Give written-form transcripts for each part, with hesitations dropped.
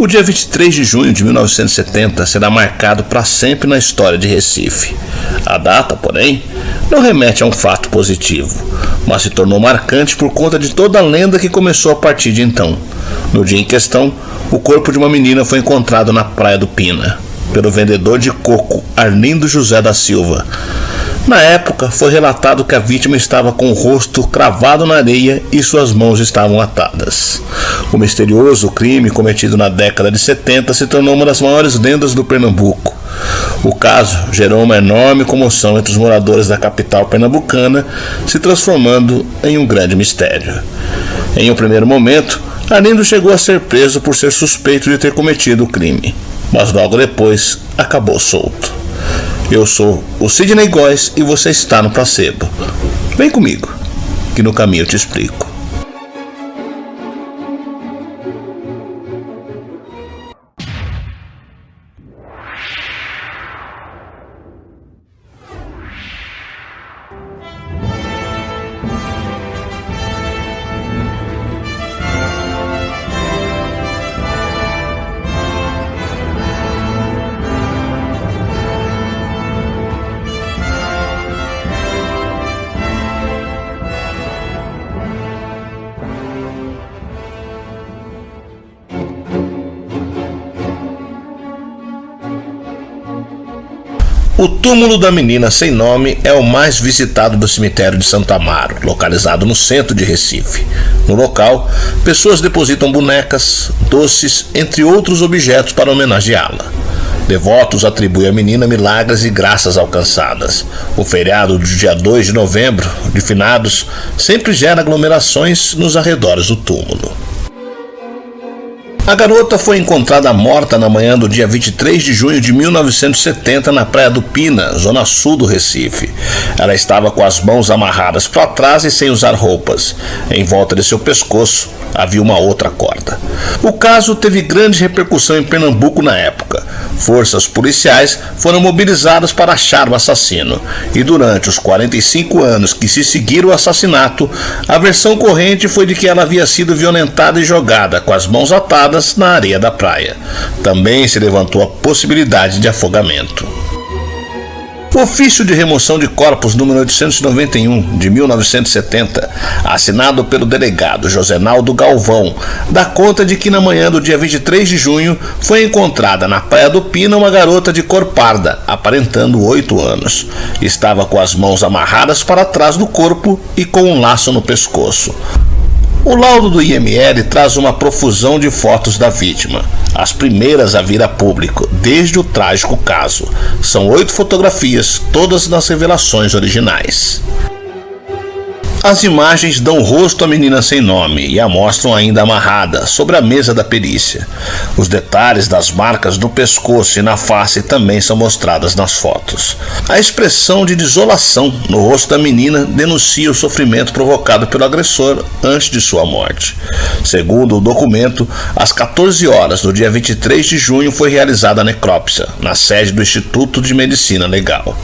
O dia 23 de junho de 1970 será marcado para sempre na história de Recife. A data, porém, não remete a um fato positivo, mas se tornou marcante por conta de toda a lenda que começou a partir de então. No dia em questão, o corpo de uma menina foi encontrado na Praia do Pina, pelo vendedor de coco Arlindo José da Silva. Na época, foi relatado que a vítima estava com o rosto cravado na areia e suas mãos estavam atadas. O misterioso crime cometido na década de 70 se tornou uma das maiores lendas do Pernambuco. O caso gerou uma enorme comoção entre os moradores da capital pernambucana, se transformando em um grande mistério. Em um primeiro momento, Arlindo chegou a ser preso por ser suspeito de ter cometido o crime, mas logo depois acabou solto. Eu sou o Sidney Góes e você está no Placebo. Vem comigo, que no caminho eu te explico. O túmulo da menina sem nome é o mais visitado do cemitério de Santo Amaro, localizado no centro de Recife. No local, pessoas depositam bonecas, doces, entre outros objetos para homenageá-la. Devotos atribuem à menina milagres e graças alcançadas. O feriado do dia 2 de novembro, de finados, sempre gera aglomerações nos arredores do túmulo. A garota foi encontrada morta na manhã do dia 23 de junho de 1970 na Praia do Pina, zona sul do Recife. Ela estava com as mãos amarradas para trás e sem usar roupas. Em volta de seu pescoço havia uma outra corda. O caso teve grande repercussão em Pernambuco na época. Forças policiais foram mobilizadas para achar o assassino. E durante os 45 anos que se seguiram o assassinato, a versão corrente foi de que ela havia sido violentada e jogada com as mãos atadas na areia da praia. Também se levantou a possibilidade de afogamento. O ofício de remoção de corpos número 891 de 1970, assinado pelo delegado Josenaldo Galvão, dá conta de que na manhã do dia 23 de junho foi encontrada na Praia do Pina uma garota de cor parda, aparentando 8 anos. Estava com as mãos amarradas para trás do corpo e com um laço no pescoço. O laudo do IML traz uma profusão de fotos da vítima, as primeiras a vir a público, desde o trágico caso. São 8 fotografias, todas nas revelações originais. As imagens dão rosto à menina sem nome e a mostram ainda amarrada, sobre a mesa da perícia. Os detalhes das marcas no pescoço e na face também são mostradas nas fotos. A expressão de desolação no rosto da menina denuncia o sofrimento provocado pelo agressor antes de sua morte. Segundo o documento, às 14 horas do dia 23 de junho foi realizada a necrópsia, na sede do Instituto de Medicina Legal.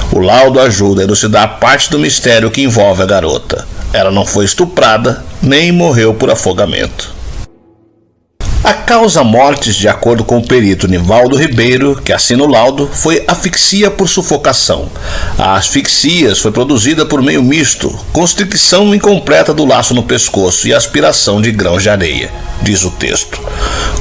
O laudo ajuda a elucidar parte do mistério que envolve a garota. Ela não foi estuprada, nem morreu por afogamento. A causa-mortes, de acordo com o perito Nivaldo Ribeiro, que assina o laudo, foi asfixia por sufocação. A asfixia foi produzida por meio misto, constricção incompleta do laço no pescoço e aspiração de grãos de areia, diz o texto.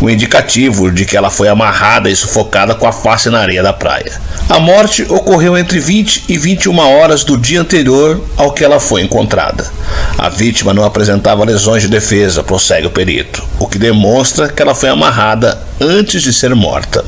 O indicativo de que ela foi amarrada e sufocada com a face na areia da praia. A morte ocorreu entre 20 e 21 horas do dia anterior ao que ela foi encontrada. A vítima não apresentava lesões de defesa, prossegue o perito, o que demonstra que ela foi amarrada antes de ser morta.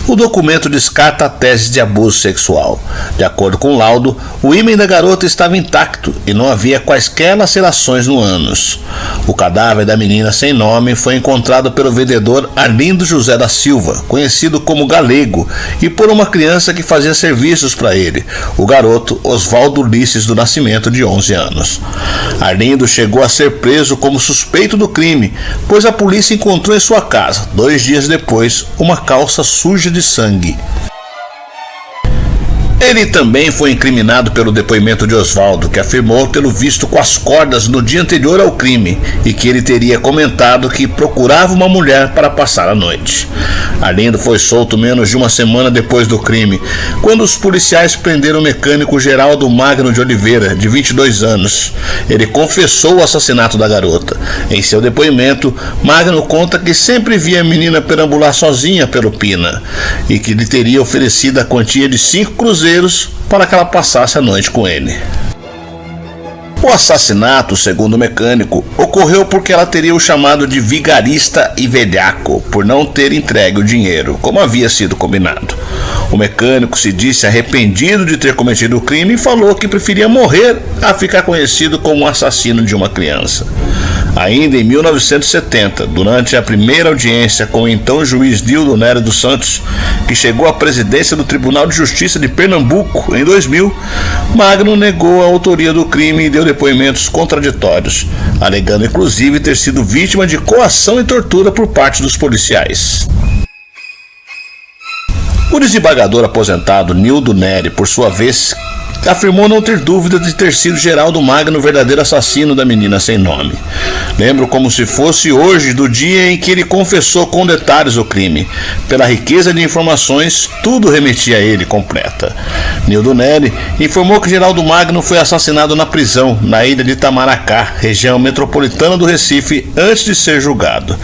O documento descarta a tese de abuso sexual. De acordo com o laudo, o ímen da garota estava intacto e não havia quaisquer lacerações no ânus. O cadáver da menina sem nome foi encontrado pelo vendedor Arlindo José da Silva, conhecido como Galego, e por uma criança que fazia serviços para ele, o garoto Oswaldo Ulisses do Nascimento, de 11 anos. Arlindo chegou a ser preso como suspeito do crime, pois a polícia encontrou em sua casa, 2 dias depois, uma calça suja de sangue. Ele também foi incriminado pelo depoimento de Oswaldo, que afirmou tê-lo visto com as cordas no dia anterior ao crime e que ele teria comentado que procurava uma mulher para passar a noite. Arlindo foi solto menos de uma semana depois do crime, quando os policiais prenderam o mecânico Geraldo Magno de Oliveira, de 22 anos. Ele confessou o assassinato da garota. Em seu depoimento, Magno conta que sempre via a menina perambular sozinha pelo Pina e que lhe teria oferecido a quantia de 5 cruzeiros para que ela passasse a noite com ele. O assassinato, segundo o mecânico, ocorreu porque ela teria o chamado de vigarista e velhaco por não ter entregue o dinheiro, como havia sido combinado. O mecânico se disse arrependido de ter cometido o crime e falou que preferia morrer a ficar conhecido como o assassino de uma criança. Ainda em 1970, durante a primeira audiência com o então juiz Nildo Nery dos Santos, que chegou à presidência do Tribunal de Justiça de Pernambuco em 2000, Magno negou a autoria do crime e deu depoimentos contraditórios, alegando inclusive ter sido vítima de coação e tortura por parte dos policiais. O desembargador aposentado Nildo Nery, por sua vez, afirmou não ter dúvida de ter sido Geraldo Magno o verdadeiro assassino da menina sem nome. Lembro como se fosse hoje do dia em que ele confessou com detalhes o crime. Pela riqueza de informações, tudo remetia a ele, completa. Nildo Nery informou que Geraldo Magno foi assassinado na prisão, na ilha de Itamaracá, região metropolitana do Recife, antes de ser julgado.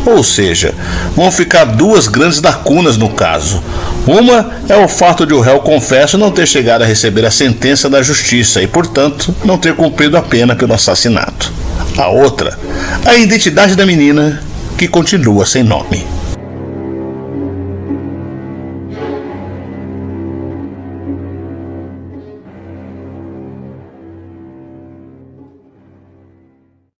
Ou seja, vão ficar duas grandes lacunas no caso. Uma é o fato de o réu confesso não ter chegado a receber a sentença da justiça e, portanto, não ter cumprido a pena pelo assassinato. A outra, a identidade da menina, que continua sem nome.